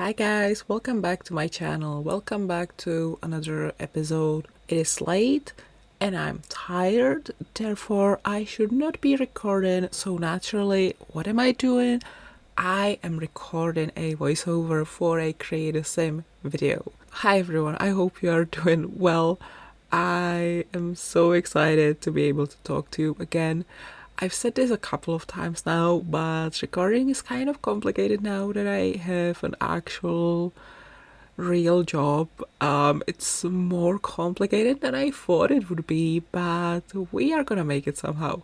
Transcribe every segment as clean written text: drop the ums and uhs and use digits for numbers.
Hi guys, welcome back to my channel. Welcome back to another episode. It is late and I'm tired, therefore I should not be recording. So naturally, what am I doing? I am recording a voiceover for a Create a Sim video. Hi everyone, I hope you are doing well. I am so excited to be able to talk to you again. I've said this a couple of times now, but recording is kind of complicated now that I have an actual real job. It's more complicated than I thought it would be, but we are gonna make it somehow.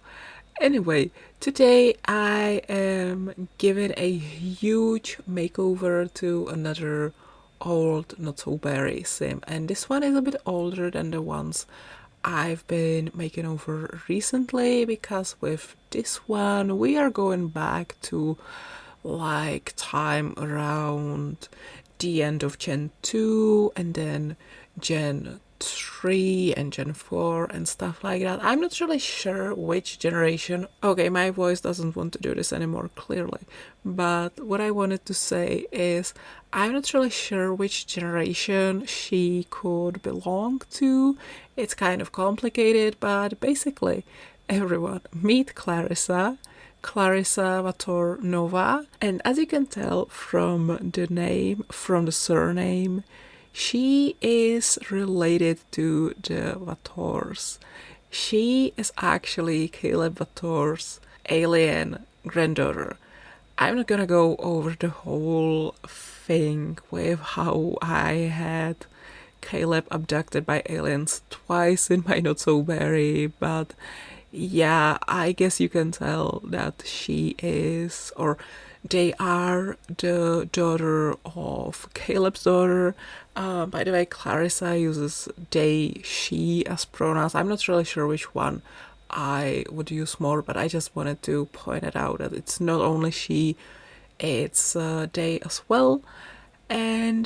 Anyway, today I am giving a huge makeover to another old, not so berry sim, and this one is a bit older than the ones I've been making over recently, because with this one we are going back to like time around the end of Gen 2 and then Gen 3 and Gen 4 and stuff like that. I'm not really sure which generation. Okay, my voice doesn't want to do this anymore, clearly. But what I wanted to say is I'm not really sure which generation she could belong to. It's kind of complicated, but basically, everyone, meet Clarissa Vatore-Nova, and as you can tell from the name, from the surname, she is related to the Vators. She is actually Caleb Vatore's alien granddaughter. I'm not gonna go over the whole thing with how I had Caleb abducted by aliens twice in my Not So Berry, but yeah, I guess you can tell that she is, or they are, the daughter of Caleb's daughter. By the way, Clarissa uses they, she as pronouns. I'm not really sure which one I would use more, but I just wanted to point it out that it's not only she, it's they as well. And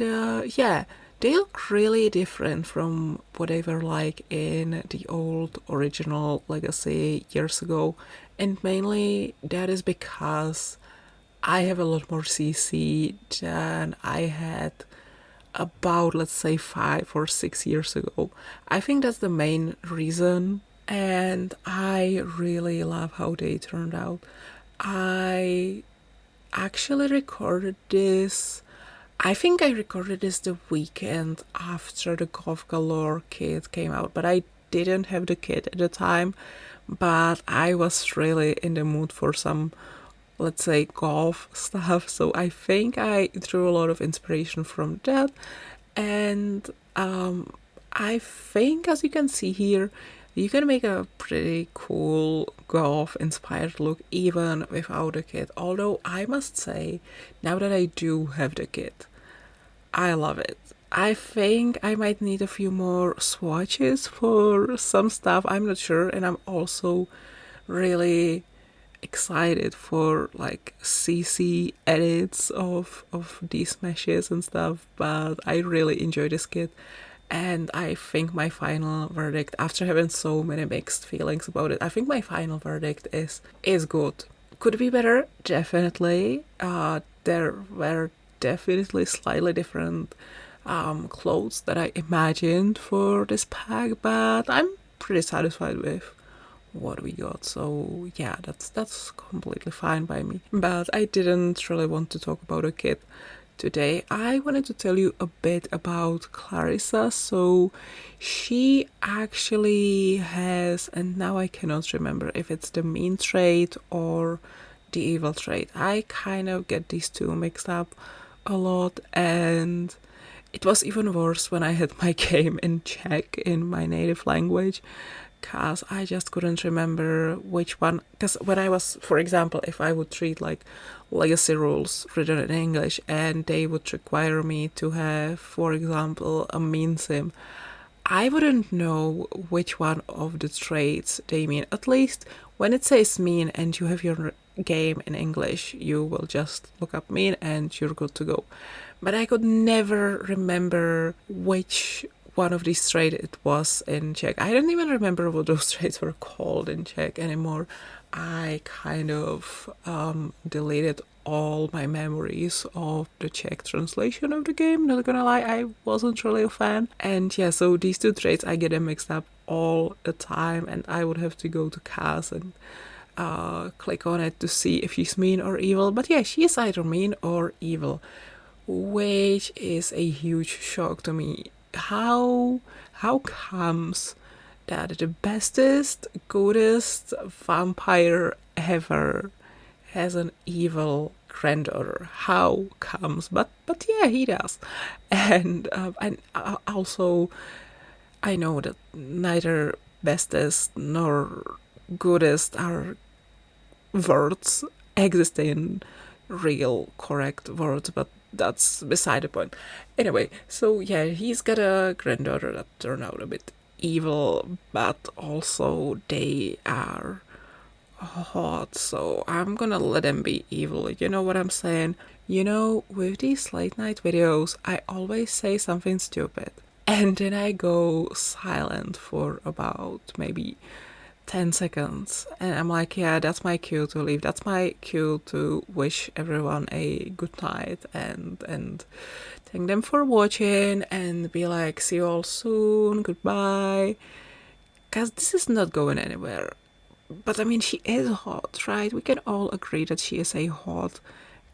yeah, they look really different from what they were like in the old original Legacy years ago, and mainly that is because I have a lot more CC than I had about, let's say, 5 or 6 years ago. I think that's the main reason, and I really love how they turned out. I actually recorded this, I think I recorded this the weekend after the Golf Galore kit came out, but I didn't have the kit at the time, but I was really in the mood for some, let's say, golf stuff, so I think I drew a lot of inspiration from that. And I think, as you can see here, you can make a pretty cool golf inspired look even without the kit, although I must say, now that I do have the kit, I love it. I think I might need a few more swatches for some stuff, I'm not sure, and I'm also really excited for like CC edits of these meshes and stuff, but I really enjoy this kit. And I think my final verdict, after having so many mixed feelings about it, I think my final verdict is good. Could be better, definitely. There were definitely slightly different clothes that I imagined for this pack, but I'm pretty satisfied with what we got. So yeah, that's completely fine by me. But I didn't really want to talk about a kit today. I wanted to tell you a bit about Clarissa. So she actually has, and now I cannot remember if it's the mean trait or the evil trait. I kind of get these two mixed up a lot, and it was even worse when I had my game in Czech, in my native language, because I just couldn't remember which one. Because when I was, for example, if I would treat like legacy rules written in English and they would require me to have, for example, a mean sim, I wouldn't know which one of the traits they mean. At least when it says mean and you have your game in English, you will just look up mean and you're good to go. But I could never remember which one of these traits it was in Czech. I don't even remember what those traits were called in Czech anymore. I kind of deleted all my memories of the Czech translation of the game. Not gonna lie, I wasn't really a fan. And yeah, so these two traits, I get them mixed up all the time, and I would have to go to CAS and click on it to see if she's mean or evil. But yeah, she is either mean or evil, which is a huge shock to me. How comes that the bestest, goodest vampire ever has an evil granddaughter? How comes? But yeah, he does. And also, I know that neither bestest nor goodest are words existing real correct words, but that's beside the point. Anyway, so yeah, he's got a granddaughter that turned out a bit evil, but also they are hot, so I'm gonna let them be evil. You know what I'm saying? You know, with these late night videos, I always say something stupid, and then I go silent for about maybe 10 seconds, and I'm like, yeah, that's my cue to leave. That's my cue to wish everyone a good night and thank them for watching and be like, see you all soon, goodbye. Because this is not going anywhere. But I mean, she is hot, right? We can all agree that she is a hot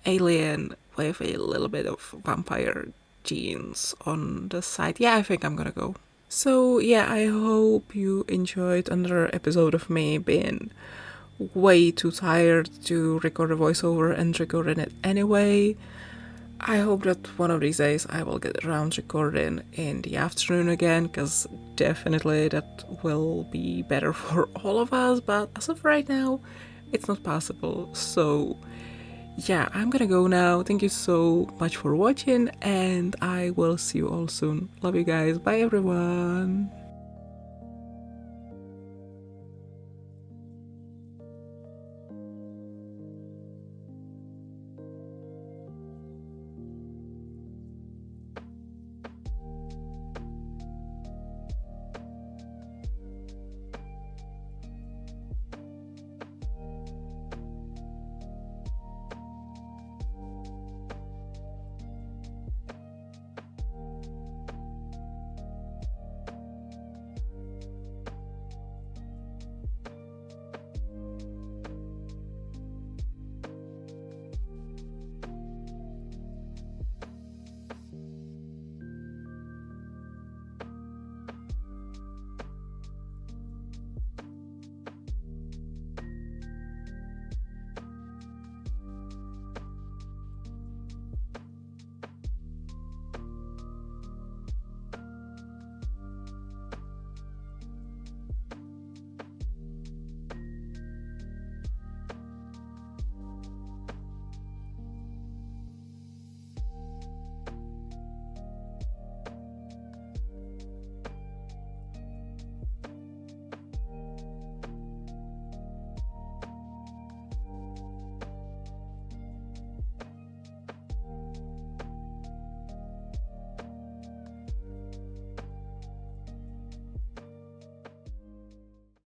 alien with a little bit of vampire genes on the side. Yeah, I think I'm gonna go. So yeah, I hope you enjoyed another episode of me being way too tired to record a voiceover and recording it anyway. I hope that one of these days I will get around recording in the afternoon again, because definitely that will be better for all of us, but as of right now, it's not possible. So yeah, I'm gonna go now. Thank you so much for watching, and I will see you all soon. Love you guys. Bye everyone.